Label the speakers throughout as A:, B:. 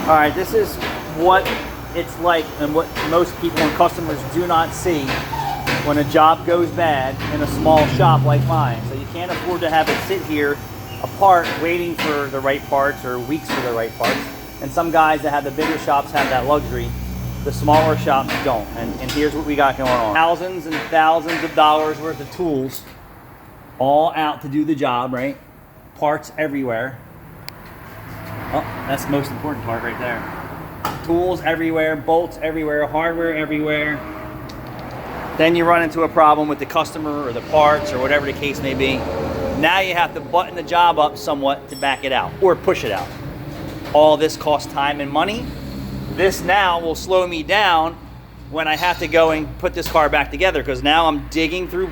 A: All right, this is what it's like and what most people and customers do not see when a job goes bad in a small shop like mine. So you can't afford to have it sit here apart waiting for the right parts or weeks for the right parts. And some guys that have the bigger shops have that luxury. The smaller shops don't. And here's what we got going on. Thousands and thousands of dollars worth of tools all out to do the job, right? Parts everywhere. Oh, that's the most important part right there. Tools everywhere, bolts everywhere, hardware everywhere. Then you run into a problem with the customer or the parts or whatever the case may be. Now you have to button the job up somewhat to back it out or push it out. All this costs time and money. This now will slow me down when I have to go and put this car back together, because now I'm digging through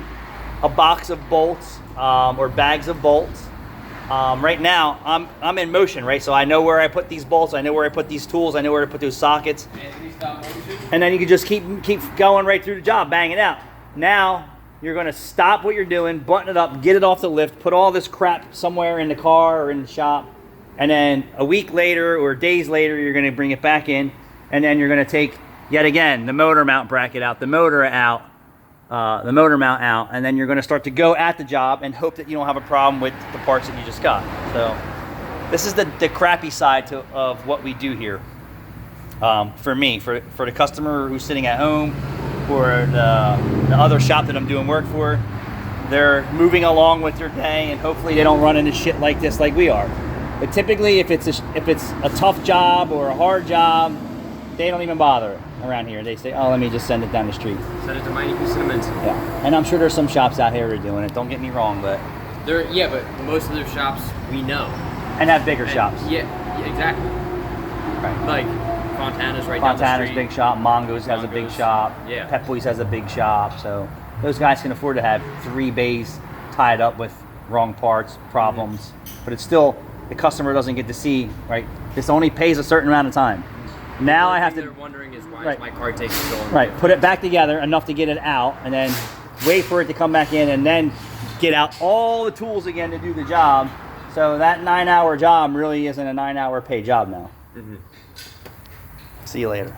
A: a box of bolts or bags of bolts. Right now, I'm in motion, right? So I know where I put these bolts, I know where I put these tools, I know where to put those sockets. And then you can just keep going right through the job, bang it out. Now, you're gonna stop what you're doing, button it up, get it off the lift, put all this crap somewhere in the car or in the shop, and then a week later or days later, you're gonna bring it back in, and then you're gonna take, yet again, the motor mount bracket out, the motor out, the motor mount out, and then you're going to start to go at the job and hope that you don't have a problem with the parts that you just got. So this is the crappy side of what we do here. For me, for the customer who's sitting at home, or the other shop that I'm doing work for, they're moving along with their day, and hopefully they don't run into shit like this like we are. But typically, if it's a tough job or a hard job, they don't even bother around here. They say, oh, let me just send it down the street.
B: Send it to Miami Cinnamons.
A: Yeah, and I'm sure there's some shops out here that are doing it. Don't get me wrong, but
B: Yeah, but most of their shops we know.
A: And have bigger shops.
B: Yeah, exactly.
A: Right.
B: Like Fontana's right
A: Fontana's
B: down the street.
A: big shop. Mongo's has a big shop.
B: Yeah.
A: Pep Boys has a big shop. So those guys can afford to have 3 bays tied up with wrong parts, problems. But it's still, the customer doesn't get to see, right? This only pays a certain amount of time. Now I have to.
B: They're wondering is why
A: Right.
B: is my car taking so long?
A: Right, put it back together enough to get it out, and then wait for it to come back in, and then get out all the tools again to do the job. So that 9-hour job really isn't a 9-hour paid job now.
B: Mm-hmm.
A: See you later.